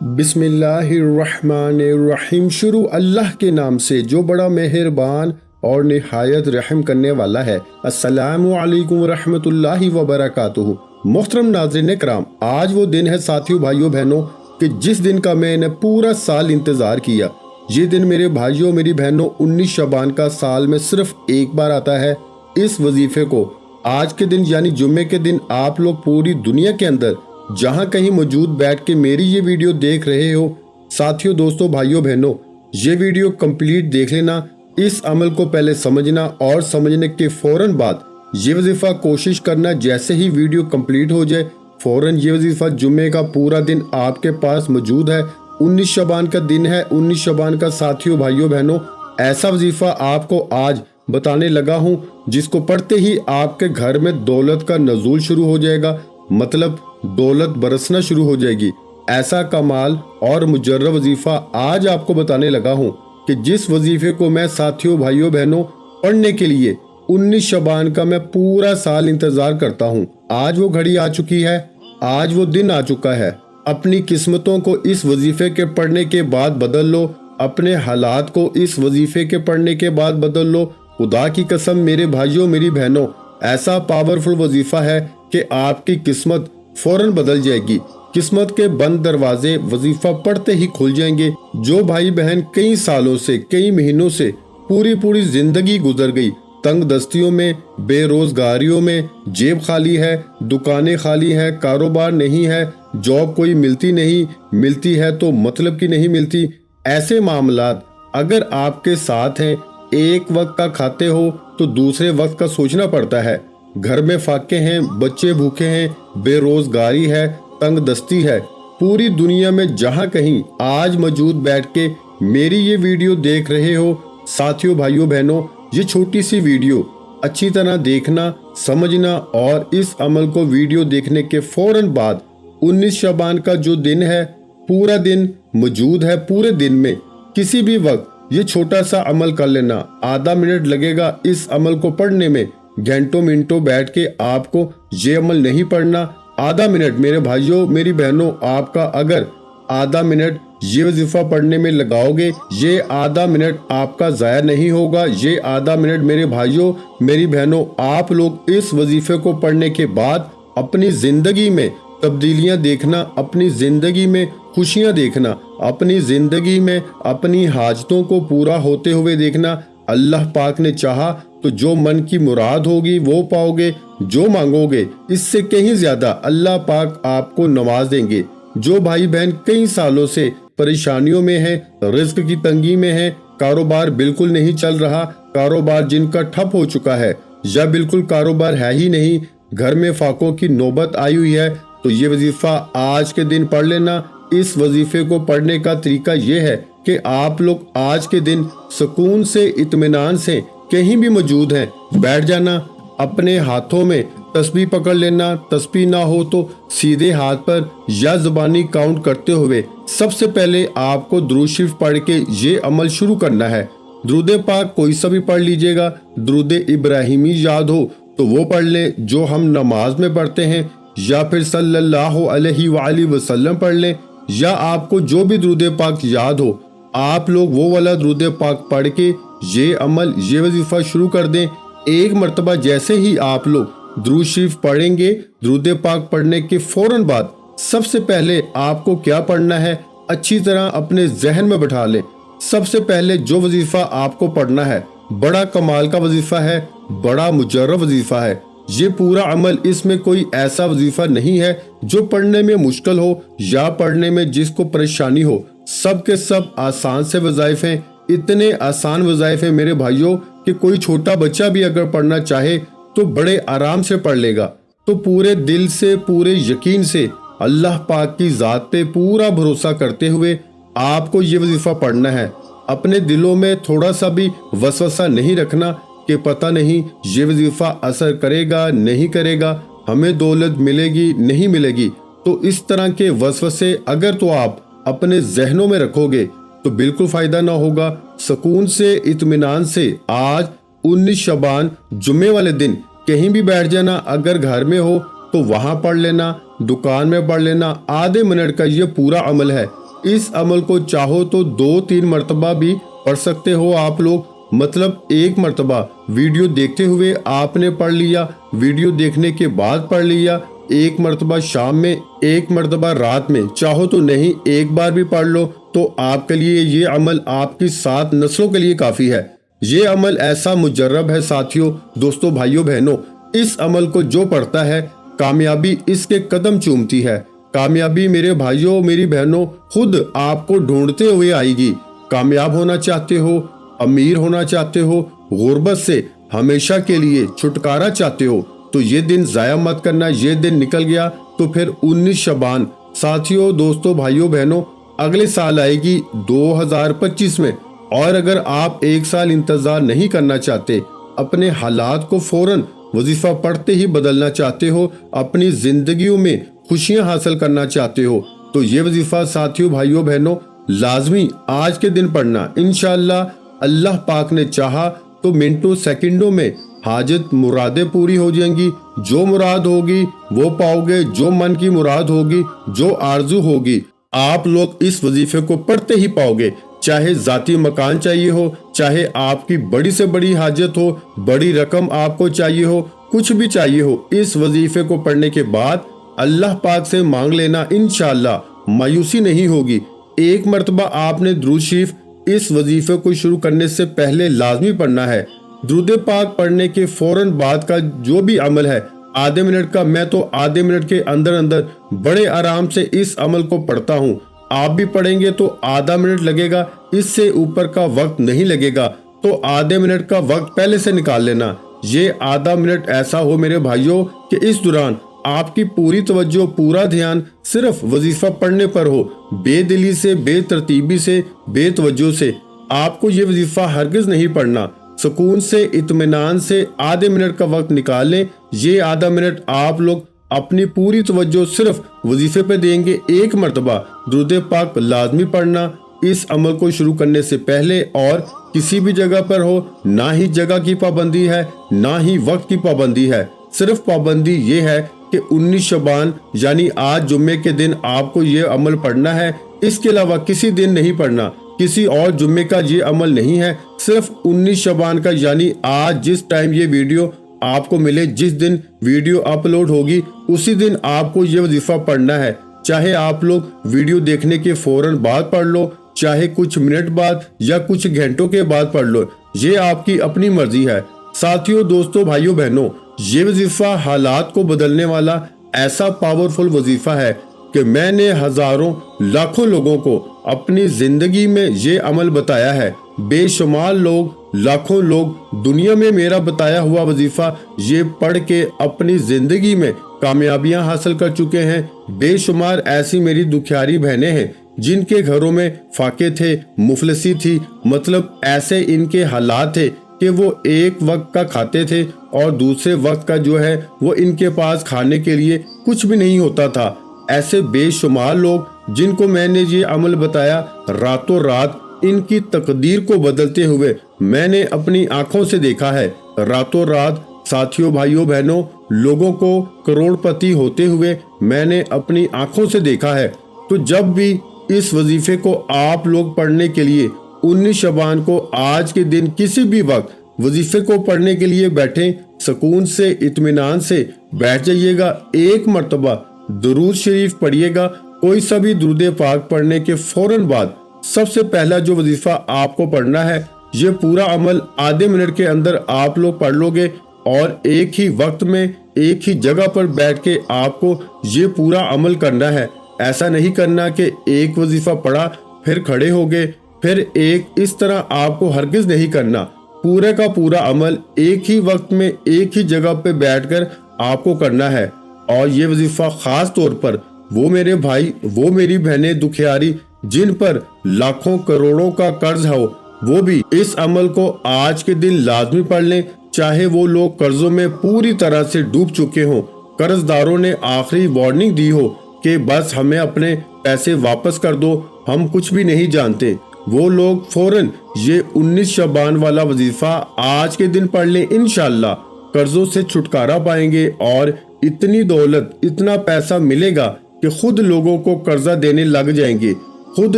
بسم اللہ الرحمن الرحیم۔ شروع اللہ کے نام سے جو بڑا مہربان اور نہایت رحم کرنے والا ہے۔ السلام علیکم ورحمۃ اللہ وبرکاتہ۔ محترم ناظرین کرام، آج وہ دن ہے ساتھیوں، بھائیوں، بہنوں کہ جس دن کا میں نے پورا سال انتظار کیا۔ یہ دن میرے بھائیوں، میری بہنوں، 19 شعبان کا سال میں صرف ایک بار آتا ہے۔ اس وظیفے کو آج کے دن یعنی جمعے کے دن آپ لوگ پوری دنیا کے اندر جہاں کہیں موجود بیٹھ کے میری یہ ویڈیو دیکھ رہے ہو، ساتھیوں، دوستوں، بھائیوں، بہنوں، یہ ویڈیو کمپلیٹ دیکھ لینا۔ اس عمل کو پہلے سمجھنا اور سمجھنے کے فوراً بعد یہ وظیفہ کوشش کرنا۔ جیسے ہی ویڈیو کمپلیٹ ہو جائے فوراً یہ وظیفہ جمعے کا پورا دن آپ کے پاس موجود ہے۔ 19 شعبان کا دن ہے، 19 شعبان کا ساتھیوں، بھائیوں، بہنوں، ایسا وظیفہ آپ کو آج بتانے لگا ہوں جس کو پڑھتے ہی آپ کے گھر میں دولت کا نزول شروع ہو جائے گا، مطلب دولت برسنا شروع ہو جائے گی۔ ایسا کمال اور مجرب وظیفہ آج آپ کو بتانے لگا ہوں کہ جس وظیفے کو میں ساتھیوں، بھائیوں، بہنوں، پڑھنے کے لیے 19 شعبان کا میں پورا سال انتظار کرتا ہوں۔ آج وہ گھڑی آ چکی ہے، آج وہ دن آ چکا ہے۔ اپنی قسمتوں کو اس وظیفے کے پڑھنے کے بعد بدل لو، اپنے حالات کو اس وظیفے کے پڑھنے کے بعد بدل لو۔ خدا کی قسم میرے بھائیوں، میری بہنوں، ایسا پاورفل وظیفہ ہے کہ آپ کی قسمت فوراً بدل جائے گی۔ قسمت کے بند دروازے وظیفہ پڑھتے ہی کھل جائیں گے۔ جو بھائی بہن کئی سالوں سے، کئی مہینوں سے پوری زندگی گزر گئی تنگ دستیوں میں، بے روزگاریوں میں، جیب خالی ہے، دکانیں خالی ہیں، کاروبار نہیں ہے، جاب کوئی ملتی نہیں، ملتی ہے تو مطلب کی نہیں ملتی، ایسے معاملات اگر آپ کے ساتھ ہیں، ایک وقت کا کھاتے ہو تو دوسرے وقت کا سوچنا پڑتا ہے، گھر میں فاقے ہیں، بچے بھوکے ہیں، بے روزگاری ہے، تنگ دستی ہے، پوری دنیا میں جہاں کہیں آج موجود بیٹھ کے میری یہ ویڈیو دیکھ رہے ہو، ساتھیوں، بھائیوں، بہنوں، یہ چھوٹی سی ویڈیو اچھی طرح دیکھنا، سمجھنا اور اس عمل کو ویڈیو دیکھنے کے فوراً بعد 19 شعبان کا جو دن ہے، پورا دن موجود ہے۔ پورے دن میں کسی بھی وقت یہ چھوٹا سا عمل کر لینا، آدھا منٹ لگے گا اس عمل کو پڑھنے میں۔ گھنٹوں منٹوں بیٹھ کے آپ کو یہ عمل نہیں پڑھنا۔ آدھا منٹ میرے بھائیوں، میری بہنوں، آپ کا اگر آدھا منٹ یہ وظیفہ پڑھنے میں لگاؤ گے، یہ آدھا منٹ آپ کا ضائع نہیں ہوگا۔ یہ آدھا منٹ میرے بھائیوں، میری بہنوں، آپ لوگ اس وظیفے کو پڑھنے کے بعد اپنی زندگی میں تبدیلیاں دیکھنا، اپنی زندگی میں خوشیاں دیکھنا، اپنی زندگی میں اپنی حاجتوں کو پورا ہوتے ہوئے دیکھنا۔ اللہ پاک نے چاہا تو جو من کی مراد ہوگی وہ پاؤ گے، جو مانگو گے اس سے کہیں زیادہ اللہ پاک آپ کو نواز دیں گے۔ جو بھائی بہن کئی سالوں سے پریشانیوں میں ہیں، رزق کی تنگی میں ہیں، کاروبار بالکل نہیں چل رہا، کاروبار جن کا ٹھپ ہو چکا ہے یا بالکل کاروبار ہے ہی نہیں، گھر میں فاقوں کی نوبت آئی ہوئی ہے، تو یہ وظیفہ آج کے دن پڑھ لینا۔ اس وظیفے کو پڑھنے کا طریقہ یہ ہے کہ آپ لوگ آج کے دن سکون سے، اطمینان سے کہیں بھی موجود ہیں، بیٹھ جانا، اپنے ہاتھوں میں تسبیح پکڑ لینا، تسبیح نہ ہو تو سیدھے ہاتھ پر یا زبانی کاؤنٹ کرتے ہوئے سب سے پہلے آپ کو درود شریف پڑھ کے یہ عمل شروع کرنا ہے۔ درود پاک کوئی سا بھی پڑھ لیجئے گا، درود ابراہیمی یاد ہو تو وہ پڑھ لیں جو ہم نماز میں پڑھتے ہیں، یا پھر صلی اللہ علیہ وآلہ وسلم پڑھ لیں، یا آپ کو جو بھی درود پاک یاد ہو آپ لوگ وہ والا درود پاک پڑھ کے یہ عمل، یہ وظیفہ شروع کر دیں۔ ایک مرتبہ جیسے ہی آپ لوگ درود شریف پڑھیں گے، درود پاک پڑھنے کے فوراً بعد سب سے پہلے آپ کو کیا پڑھنا ہے اچھی طرح اپنے ذہن میں بٹھا لیں۔ سب سے پہلے جو وظیفہ آپ کو پڑھنا ہے بڑا کمال کا وظیفہ ہے، بڑا مجرب وظیفہ ہے۔ یہ پورا عمل، اس میں کوئی ایسا وظیفہ نہیں ہے جو پڑھنے میں مشکل ہو یا پڑھنے میں جس کو پریشانی ہو۔ سب کے سب آسان سے وظائف ہیں، اتنے آسان وظائف ہیں میرے بھائیوں کہ کوئی چھوٹا بچہ بھی اگر پڑھنا چاہے تو بڑے آرام سے پڑھ لے گا۔ تو پورے دل سے، پورے یقین سے، اللہ پاک کی ذات پہ پورا بھروسہ کرتے ہوئے آپ کو یہ وظیفہ پڑھنا ہے۔ اپنے دلوں میں تھوڑا سا بھی وسوسہ نہیں رکھنا کہ پتہ نہیں یہ وظیفہ اثر کرے گا نہیں کرے گا، ہمیں دولت ملے گی نہیں ملے گی۔ تو اس طرح کے وسوسے اگر تو آپ اپنے ذہنوں میں رکھو گے تو بالکل فائدہ نہ ہوگا۔ سکون سے، اطمینان سے آج 19 شعبان جمعے والے دن کہیں بھی بیٹھ جانا، اگر گھر میں ہو تو وہاں پڑھ لینا، دکان میں پڑھ لینا۔ آدھے منٹ کا یہ پورا عمل ہے، اس عمل کو چاہو تو 2-3 مرتبہ بھی پڑھ سکتے ہو آپ لوگ، مطلب ایک مرتبہ ویڈیو دیکھتے ہوئے آپ نے پڑھ لیا، ویڈیو دیکھنے کے بعد پڑھ لیا، ایک مرتبہ شام میں، ایک مرتبہ رات میں، چاہو تو نہیں ایک بار بھی پڑھ لو تو آپ کے لیے یہ عمل آپ کی 7 نسلوں کے لیے کافی ہے۔ یہ عمل ایسا مجرب ہے ساتھیوں، دوستوں، بھائیوں، بہنوں، اس عمل کو جو پڑھتا ہے کامیابی اس کے قدم چومتی ہے۔ کامیابی میرے بھائیوں، میری بہنوں، خود آپ کو ڈھونڈتے ہوئے آئے گی۔ کامیاب ہونا چاہتے ہو، امیر ہونا چاہتے ہو، غربت سے ہمیشہ کے لیے چھٹکارا چاہتے ہو تو یہ دن ضائع مت کرنا۔ یہ دن نکل گیا تو پھر 19 شعبان ساتھیوں، دوستوں، بھائیوں، بہنوں اگلے سال آئے گی 2025 میں۔ اور اگر آپ ایک سال انتظار نہیں کرنا چاہتے، اپنے حالات کو فوراً وظیفہ پڑھتے ہی بدلنا چاہتے ہو، اپنی زندگیوں میں خوشیاں حاصل کرنا چاہتے ہو تو یہ وظیفہ ساتھیوں، بھائیوں، بہنوں لازمی آج کے دن پڑھنا۔ انشاءاللہ اللہ پاک نے چاہا تو منٹوں سیکنڈوں میں حاجت مرادیں پوری ہو جائیں گی۔ جو مراد ہوگی وہ پاؤ گے، جو من کی مراد ہوگی، جو آرزو ہوگی آپ لوگ اس وظیفے کو پڑھتے ہی پاؤ گے۔ چاہے ذاتی مکان چاہیے ہو، چاہے آپ کی بڑی سے بڑی حاجت ہو، بڑی رقم آپ کو چاہیے ہو، کچھ بھی چاہیے ہو، اس وظیفے کو پڑھنے کے بعد اللہ پاک سے مانگ لینا، انشاءاللہ مایوسی نہیں ہوگی۔ ایک مرتبہ آپ نے درود شریف اس وظیفے کو شروع کرنے سے پہلے لازمی پڑھنا ہے۔ درود پاک پڑھنے کے فوراً بعد کا جو بھی عمل ہے آدھے منٹ کا، میں تو آدھے منٹ کے اندر اندر بڑے آرام سے اس عمل کو پڑھتا ہوں۔ آپ بھی پڑھیں گے تو آدھا منٹ لگے گا، اس سے اوپر کا وقت نہیں لگے گا، تو آدھے منٹ کا وقت پہلے سے نکال لینا۔ یہ آدھا منٹ ایسا ہو میرے بھائیوں کہ اس دوران آپ کی پوری توجہ، پورا دھیان صرف وظیفہ پڑھنے پر ہو، بے دلی سے، بے ترتیبی سے، بے توجہ سے۔ آپ کو یہ وظیفہ ہرگز نہیں پڑھنا، سکون سے، اطمینان سے آدھے منٹ کا وقت نکال لیں۔ یہ آدھا منٹ آپ لوگ اپنی پوری توجہ صرف وظیفے پہ دیں گے۔ ایک مرتبہ درود پاک لازمی پڑھنا اس عمل کو شروع کرنے سے پہلے، اور کسی بھی جگہ پر ہو، نہ ہی جگہ کی پابندی ہے، نہ ہی وقت کی پابندی ہے، صرف پابندی یہ ہے کہ 19 شعبان یعنی آج جمعے کے دن آپ کو یہ عمل پڑھنا ہے۔ اس کے علاوہ کسی دن نہیں پڑھنا، کسی اور جمعے کا یہ عمل نہیں ہے، صرف 19 شعبان کا، یعنی آج جس ٹائم یہ ویڈیو آپ کو ملے، جس دن ویڈیو اپلوڈ ہوگی اسی دن آپ کو یہ وظیفہ پڑھنا ہے۔ چاہے آپ لوگ ویڈیو دیکھنے کے فوراً بعد پڑھ لو، چاہے کچھ منٹ بعد یا کچھ گھنٹوں کے بعد پڑھ لو، یہ آپ کی اپنی مرضی ہے۔ ساتھیوں، دوستوں، بھائیوں، بہنوں، یہ وظیفہ حالات کو بدلنے والا ایسا پاورفل وظیفہ ہے کہ میں نے ہزاروں لاکھوں لوگوں کو اپنی زندگی میں یہ عمل بتایا ہے۔ بے شمار لوگ، لاکھوں لوگ دنیا میں میرا بتایا ہوا وظیفہ یہ پڑھ کے اپنی زندگی میں کامیابیاں حاصل کر چکے ہیں۔ بے شمار ایسی میری دکھیاری بہنیں ہیں جن کے گھروں میں فاقے تھے، مفلسی تھی، مطلب ایسے ان کے حالات تھے کہ وہ ایک وقت کا کھاتے تھے اور دوسرے وقت کا جو ہے وہ ان کے پاس کھانے کے لیے کچھ بھی نہیں ہوتا تھا۔ ایسے بے شمار لوگ جن کو میں نے یہ عمل بتایا، راتوں رات ان کی تقدیر کو بدلتے ہوئے میں نے اپنی آنکھوں سے دیکھا ہے۔ راتوں رات ساتھیوں، بھائیوں، بہنوں، لوگوں کو کروڑ پتی ہوتے ہوئے میں نے اپنی آنکھوں سے دیکھا ہے۔ تو جب بھی اس وظیفے کو آپ لوگ پڑھنے کے لیے 19 شعبان کو آج کے دن کسی بھی وقت وظیفے کو پڑھنے کے لیے بیٹھیں، سکون سے، اطمینان سے بیٹھ جائیے گا۔ ایک مرتبہ درود شریف پڑھیے گا۔ کوئی سا بھی درود پاک پڑھنے کے فوراً بعد سب سے پہلا جو وظیفہ آپ کو پڑھنا ہے، یہ پورا عمل آدھے منٹ کے اندر آپ لوگ پڑھ لو گے، اور ایک ہی وقت میں ایک ہی جگہ پر بیٹھ کے آپ کو یہ پورا عمل کرنا ہے۔ ایسا نہیں کرنا کہ ایک وظیفہ پڑھا پھر کھڑے ہو گئے، پھر ایک، اس طرح آپ کو ہرگز نہیں کرنا۔ پورے کا پورا عمل ایک ہی وقت میں ایک ہی جگہ پہ بیٹھ کر آپ کو کرنا ہے۔ اور یہ وظیفہ خاص طور پر وہ میرے بھائی، وہ میری بہنیں دکھیاری جن پر لاکھوں کروڑوں کا قرض ہو، وہ بھی اس عمل کو آج کے دن لازمی پڑھ لیں، چاہے وہ لوگ قرضوں میں پوری طرح سے ڈوب چکے ہوں، قرض داروں نے آخری وارننگ دی ہو کہ بس ہمیں اپنے پیسے واپس کر دو، ہم کچھ بھی نہیں جانتے، وہ لوگ فوراً یہ 19 شعبان والا وظیفہ آج کے دن پڑھ لیں۔ انشاءاللہ قرضوں سے چھٹکارا پائیں گے اور اتنی دولت، اتنا پیسہ ملے گا کہ خود لوگوں کو قرضہ دینے لگ جائیں گے۔ خود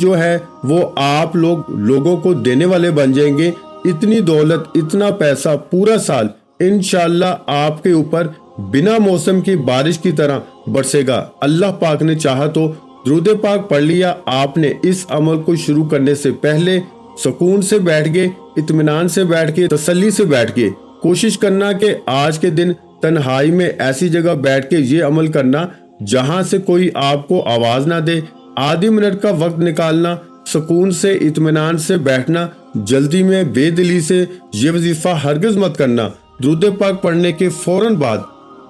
جو ہے وہ آپ لوگوں کو دینے والے بن جائیں گے۔ اتنی دولت، اتنا پیسہ پورا سال انشاءاللہ آپ کے اوپر بنا موسم کی بارش کی طرح برسے گا۔ اللہ پاک نے چاہا تو درود پاک پڑھ لیا آپ نے، اس عمل کو شروع کرنے سے پہلے سکون سے بیٹھ گئے، اطمینان سے بیٹھ کے، تسلی سے بیٹھ کے کوشش کرنا کہ آج کے دن تنہائی میں ایسی جگہ بیٹھ کے یہ عمل کرنا جہاں سے کوئی آپ کو آواز نہ دے۔ آدھی منٹ کا وقت نکالنا، سکون سے اطمینان سے بیٹھنا، جلدی میں بے دلی سے یہ وظیفہ ہرگز مت کرنا۔ درود پاک پڑھنے کے فوراً بعد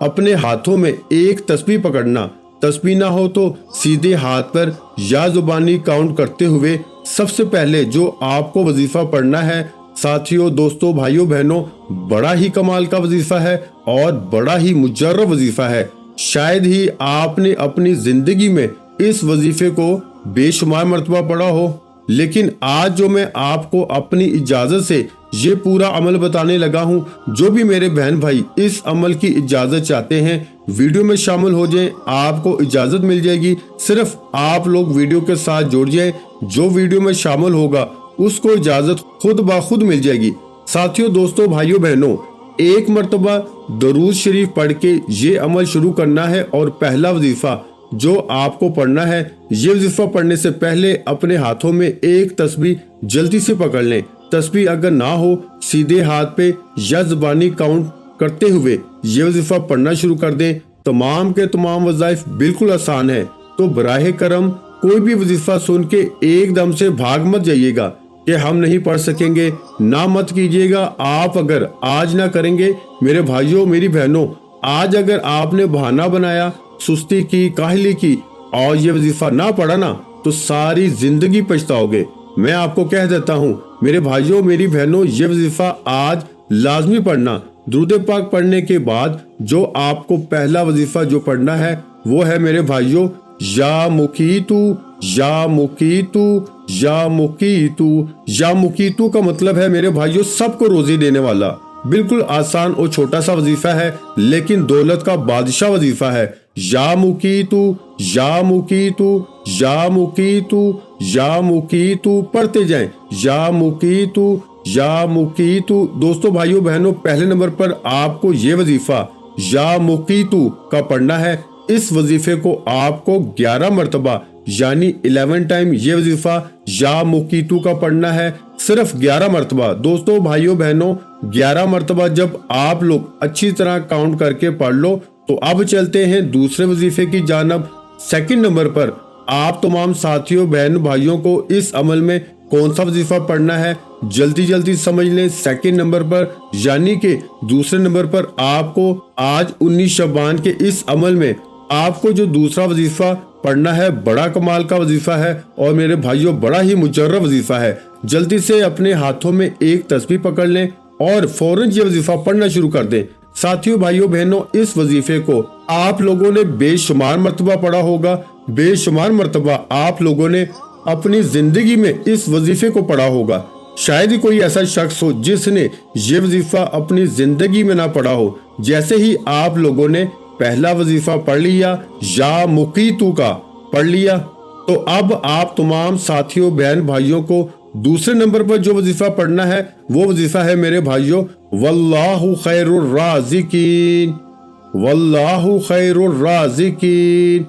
اپنے ہاتھوں میں ایک تسبیح پکڑنا، تسبیح نہ ہو تو سیدھے ہاتھ پر یا زبانی کاؤنٹ کرتے ہوئے سب سے پہلے جو آپ کو وظیفہ پڑھنا ہے۔ ساتھیوں، دوستوں، بھائیوں، بہنوں، بڑا ہی کمال کا وظیفہ ہے اور بڑا ہی مجرب وظیفہ ہے۔ شاید ہی آپ نے اپنی زندگی میں اس وظیفے کو بے شمار مرتبہ پڑھا ہو، لیکن آج جو میں آپ کو اپنی اجازت سے یہ پورا عمل بتانے لگا ہوں، جو بھی میرے بہن بھائی اس عمل کی اجازت چاہتے ہیں ویڈیو میں شامل ہو جائیں، آپ کو اجازت مل جائے گی۔ صرف آپ لوگ ویڈیو کے ساتھ جڑ جائیں، جو ویڈیو میں شامل ہوگا اس کو اجازت خود بخود مل جائے گی۔ ساتھیوں، دوستوں، بھائیوں، بہنوں، ایک مرتبہ درود شریف پڑھ کے یہ عمل شروع کرنا ہے اور پہلا وظیفہ جو آپ کو پڑھنا ہے، یہ وظیفہ پڑھنے سے پہلے اپنے ہاتھوں میں ایک تسبیح جلدی سے پکڑ لیں۔ تسبیح اگر نہ ہو، سیدھے ہاتھ پہ یا زبانی کاؤنٹ کرتے ہوئے یہ وظیفہ پڑھنا شروع کر دیں۔ تمام کے تمام وظائف بالکل آسان ہے، تو براہ کرم کوئی بھی وظیفہ سن کے ایک دم سے بھاگ مت جائیے گا کہ ہم نہیں پڑھ سکیں گے، نہ مت کیجیے گا۔ آپ اگر آج نہ کریں گے میرے بھائیوں، میری بہنوں، آج اگر آپ نے بہانہ بنایا، سستی کی، کاہلی کی اور یہ وظیفہ نہ پڑھا نا تو ساری زندگی پچھتاؤ گے۔ میں آپ کو کہہ دیتا ہوں میرے بھائیوں، میری بہنوں، یہ وظیفہ آج لازمی پڑھنا۔ درود پاک پڑھنے کے بعد جو آپ کو پہلا وظیفہ جو پڑھنا ہے وہ ہے میرے بھائیوں، یا مقیتو، یا مقیتو، یا مقیتو۔ یا مقیتو کا مطلب ہے میرے بھائیوں سب کو روزی دینے والا۔ بالکل آسان اور چھوٹا سا وظیفہ ہے لیکن دولت کا بادشاہ وظیفہ ہے۔ یا مقیتو، یا مقیتو، یا مقیتو، یا مقیتو، پڑھتے جائیں، یا مقیتو، یا مقیتو۔ دوستو، بھائیوں، بہنوں، پہلے نمبر پر آپ کو یہ وظیفہ یا مقیتو کا پڑھنا ہے۔ اس وظیفے کو آپ کو 11 مرتبہ یعنی 11 ٹائم یہ وظیفہ یا مقیتو کا پڑھنا ہے، صرف 11 مرتبہ۔ دوستو، بھائیوں، بہنوں، 11 مرتبہ جب آپ لوگ اچھی طرح کاؤنٹ کر کے پڑھ لو تو اب چلتے ہیں دوسرے وظیفے کی جانب۔ سیکنڈ نمبر پر آپ تمام ساتھیوں، بہن بھائیوں کو اس عمل میں کون سا وظیفہ پڑھنا ہے جلدی جلدی سمجھ لیں۔ سیکنڈ نمبر پر یعنی کہ دوسرے نمبر پر آپ کو آج 19 شعبان کے اس عمل میں آپ کو جو دوسرا وظیفہ پڑھنا ہے بڑا کمال کا وظیفہ ہے اور میرے بھائیوں بڑا ہی مجرب وظیفہ ہے۔ جلدی سے اپنے ہاتھوں میں ایک تسبیح پکڑ لیں اور فوراً یہ وظیفہ پڑھنا شروع کر دیں۔ ساتھیوں، بھائیوں، بہنوں، اس وظیفے کو آپ لوگوں نے بے شمار مرتبہ پڑھا ہوگا، بے شمار مرتبہ آپ لوگوں نے اپنی زندگی میں اس وظیفے کو پڑھا ہوگا۔ شاید ہی کوئی ایسا شخص ہو جس نے یہ وظیفہ اپنی زندگی میں نہ پڑھا ہو۔ جیسے ہی آپ لوگوں نے پہلا وظیفہ پڑھ لیا، یا مقیتو کا پڑھ لیا، تو اب آپ تمام ساتھیوں، بہن بھائیوں کو دوسرے نمبر پر جو وظیفہ پڑھنا ہے وہ وظیفہ ہے میرے بھائیوں، واللہ خیر الرازقین، واللہ خیر الرازقین،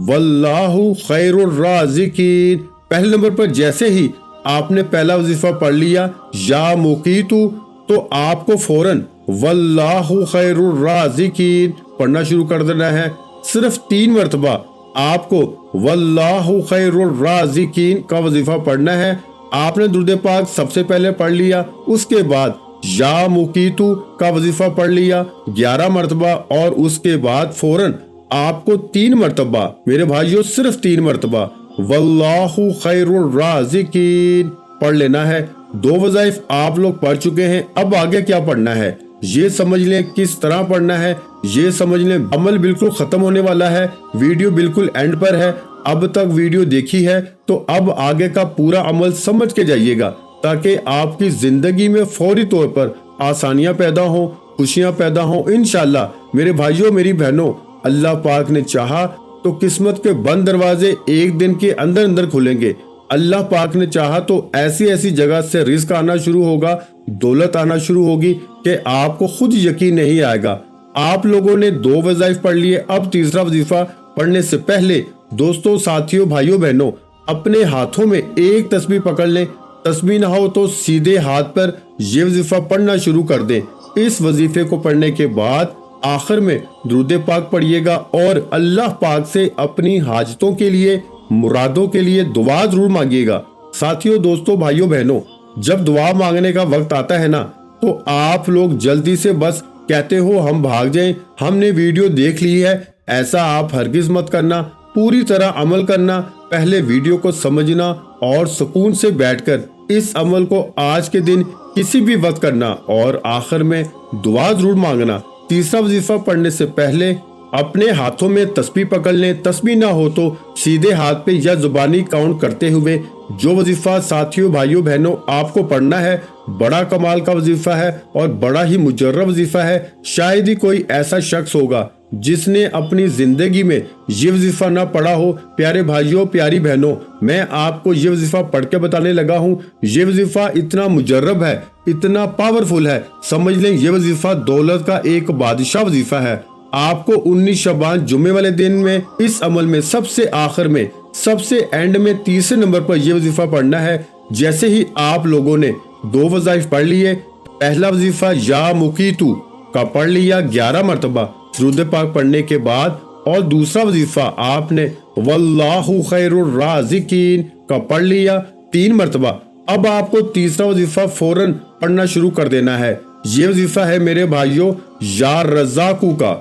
واللہ خیر الرازقین۔ پہلے نمبر پر جیسے ہی آپ نے پہلا وظیفہ پڑھ لیا یا مقیتو، تو آپ کو فوراً واللہ خیر الرازقین پڑھنا شروع کر دینا ہے۔ صرف 3 مرتبہ آپ کو واللہ خیر الرازقین کا وظیفہ پڑھنا ہے۔ آپ نے درود پاک سب سے پہلے پڑھ لیا، اس کے بعد یا مقیتو کا وظیفہ پڑھ لیا 11 مرتبہ اور اس کے بعد فوراً آپ کو 3 مرتبہ میرے بھائیوں، صرف 3 مرتبہ واللہ خیر الرازقین پڑھ لینا ہے۔ 2 وظائف آپ لوگ پڑھ چکے ہیں، اب آگے کیا پڑھنا ہے یہ سمجھ لیں، کس طرح پڑھنا ہے یہ سمجھ لیں۔ عمل بالکل ختم ہونے والا ہے، ویڈیو بالکل اینڈ پر ہے۔ اب تک ویڈیو دیکھی ہے تو اب آگے کا پورا عمل سمجھ کے جائیے گا تاکہ آپ کی زندگی میں فوری طور پر آسانیاں پیدا ہوں، خوشیاں پیدا ہوں انشاءاللہ۔ میرے بھائیوں، میری بہنوں، اللہ پاک نے چاہا تو قسمت کے بند دروازے ایک دن کے اندر اندر کھلیں گے۔ اللہ پاک نے چاہا تو ایسی ایسی جگہ سے رزق آنا شروع ہوگا، دولت آنا شروع ہوگی کہ آپ کو خود یقین نہیں آئے گا۔ آپ لوگوں نے 2 وظائف پڑھ لیے، اب تیسرا وظیفہ پڑھنے سے پہلے دوستوں، ساتھیوں، بھائیوں، بہنوں، اپنے ہاتھوں میں ایک تسبیح پکڑ لیں۔ تسبیح نہ ہو تو سیدھے ہاتھ پر یہ وظیفہ پڑھنا شروع کر دیں۔ اس وظیفے کو پڑھنے کے بعد آخر میں درود پاک پڑھیے گا اور اللہ پاک سے اپنی حاجتوں کے لیے، مرادوں کے لیے دعا ضرور مانگیے گا۔ ساتھیوں، دوستوں، بھائیوں، بہنوں، جب دعا مانگنے کا وقت آتا ہے نا تو آپ لوگ جلدی سے بس کہتے ہو ہم بھاگ جائیں، ہم نے ویڈیو دیکھ لی ہے۔ ایسا آپ ہرگز مت کرنا، پوری طرح عمل کرنا، پہلے ویڈیو کو سمجھنا اور سکون سے بیٹھ کر اس عمل کو آج کے دن کسی بھی وقت کرنا اور آخر میں دعا ضرور مانگنا۔ تیسرا وظیفہ پڑھنے سے پہلے اپنے ہاتھوں میں تسبیح پکڑ لیں، تسبیح نہ ہو تو سیدھے ہاتھ پہ یا زبانی کاؤنٹ کرتے ہوئے جو وظیفہ ساتھیوں، بھائیوں، بہنوں آپ کو پڑھنا ہے، بڑا کمال کا وظیفہ ہے اور بڑا ہی مجرب وظیفہ ہے۔ شاید ہی کوئی ایسا شخص ہوگا جس نے اپنی زندگی میں یہ وظیفہ نہ پڑھا ہو۔ پیارے بھائیوں، پیاری بہنوں، میں آپ کو یہ وظیفہ پڑھ کے بتانے لگا ہوں۔ یہ وظیفہ اتنا مجرب ہے، اتنا پاورفل ہے، سمجھ لیں یہ وظیفہ دولت کا ایک بادشاہ وظیفہ ہے۔ آپ کو 19 شعبان جمعے والے دن میں اس عمل میں سب سے آخر میں، سب سے اینڈ میں، تیسرے نمبر پر یہ وظیفہ پڑھنا ہے۔ جیسے ہی آپ لوگوں نے 2 وظائف پڑھ لیے، پہلا وظیفہ یا مقیتو کا پڑھ لیا 11 مرتبہ درود پاک پڑھنے کے بعد، اور دوسرا وظیفہ آپ نے واللہ خیر الرازقین کا پڑھ لیا 3 مرتبہ۔ اب آپ کو تیسرا وظیفہ فوراً پڑھنا شروع کر دینا ہے۔ یہ وظیفہ ہے میرے بھائیوں یا رزاقو کا۔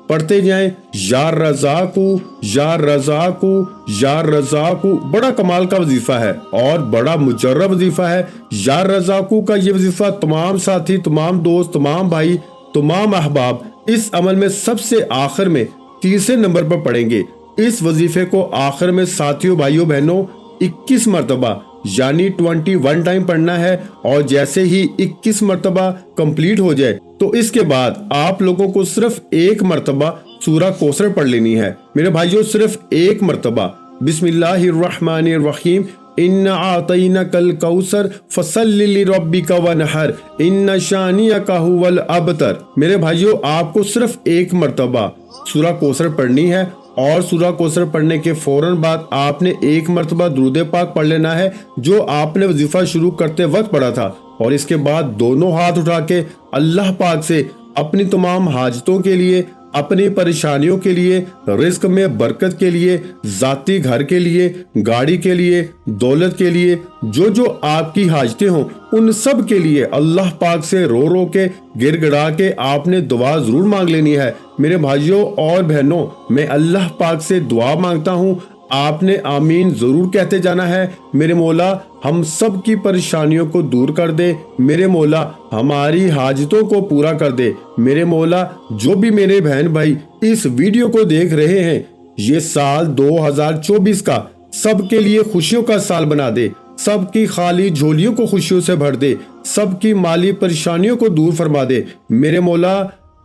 پڑھتے جائیں، یا رزاقو، یا رزاقو، یا رزاقو۔ بڑا کمال کا وظیفہ ہے اور بڑا مجرب وظیفہ ہے۔ یا رزاقو کا یہ وظیفہ تمام ساتھی، تمام دوست، تمام بھائی، تمام احباب اس عمل میں سب سے آخر میں تیسرے نمبر پر پڑھیں گے۔ اس وظیفے کو آخر میں ساتھیوں، بھائیوں، بہنوں 21 مرتبہ یعنی 21 ٹائم پڑھنا ہے، اور جیسے ہی 21 مرتبہ کمپلیٹ ہو جائے تو اس کے بعد آپ لوگوں کو صرف 1 مرتبہ سورہ کوثر پڑھ لینی ہے۔ میرے بھائیوں، صرف 1 مرتبہ بسم اللہ الرحمن الرحیم اِنَّا أَعْطَيْنَاكَ الْكَوْثَرَ فَصَلِّ لِرَبِّكَ وَانْحَرْ إِنَّ شَانِئَكَ هُوَ الْأَبْتَرُ۔ میرے بھائیوں، آپ کو صرف 1 مرتبہ سورہ کوثر پڑھنی ہے، اور سورہ کوثر پڑھنے کے فوراً بعد آپ نے 1 مرتبہ درود پاک پڑھ لینا ہے جو آپ نے وظیفہ شروع کرتے وقت پڑھا تھا، اور اس کے بعد دونوں ہاتھ اٹھا کے اللہ پاک سے اپنی تمام حاجتوں کے لیے، اپنی پریشانیوں کے لیے، رزق میں برکت کے لیے، ذاتی گھر کے لیے، گاڑی کے لیے، دولت کے لیے، جو آپ کی حاجتیں ہوں ان سب کے لیے اللہ پاک سے رو رو کے، گر گڑا کے آپ نے دعا ضرور مانگ لینی ہے۔ میرے بھائیوں اور بہنوں، میں اللہ پاک سے دعا مانگتا ہوں، آپ نے آمین ضرور کہتے جانا ہے۔ میرے مولا ہم سب کی پریشانیوں کو دور کر دے، میرے مولا ہماری حاجتوں کو پورا کر دے، میرے مولا جو بھی میرے بہن بھائی اس ویڈیو کو دیکھ رہے ہیں، یہ سال 2024 کا سب کے لیے خوشیوں کا سال بنا دے، سب کی خالی جھولیوں کو خوشیوں سے بھر دے، سب کی مالی پریشانیوں کو دور فرما دے۔ میرے مولا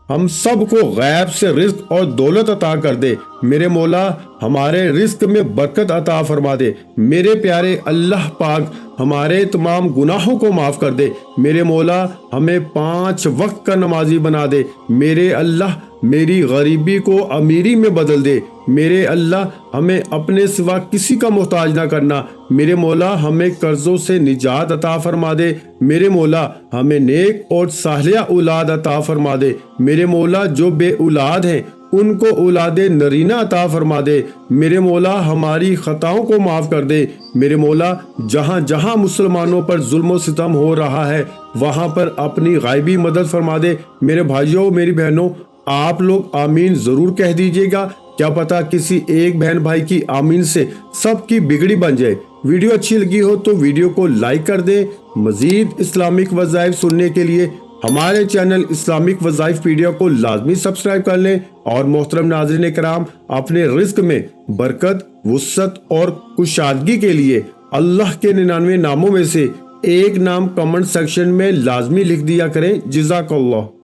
ہم سب کو غیب سے رزق اور دولت عطا کر دے، میرے مولا ہمارے رزق میں برکت عطا فرما دے، میرے پیارے اللہ پاک ہمارے تمام گناہوں کو معاف کر دے، میرے مولا ہمیں 5 وقت کا نمازی بنا دے، میرے اللہ میری غریبی کو امیری میں بدل دے، میرے اللہ ہمیں اپنے سوا کسی کا محتاج نہ کرنا، میرے مولا ہمیں قرضوں سے نجات عطا فرما دے، میرے مولا ہمیں نیک اور صالحہ اولاد عطا فرما دے، میرے مولا جو بے اولاد ہیں ان کو اولاد نرینہ عطا فرما دے، میرے مولا ہماری خطاؤں کو معاف کر دے، میرے مولا جہاں جہاں مسلمانوں پر ظلم و ستم ہو رہا ہے وہاں پر اپنی غائبی مدد فرما دے۔ میرے بھائیوں، میری بہنوں، آپ لوگ آمین ضرور کہہ دیجئے گا، کیا پتا کسی ایک بہن بھائی کی آمین سے سب کی بگڑی بن جائے۔ ویڈیو اچھی لگی ہو تو ویڈیو کو لائک کر دیں۔ مزید اسلامک وظائف سننے کے لیے ہمارے چینل اسلامک وظائف پیڈیا کو لازمی سبسکرائب کر لیں، اور محترم ناظرین کرام، اپنے رزق میں برکت، وسعت اور کشادگی کے لیے اللہ کے 99 ناموں میں سے ایک نام کمنٹ سیکشن میں لازمی لکھ دیا کریں۔ جزاک اللہ۔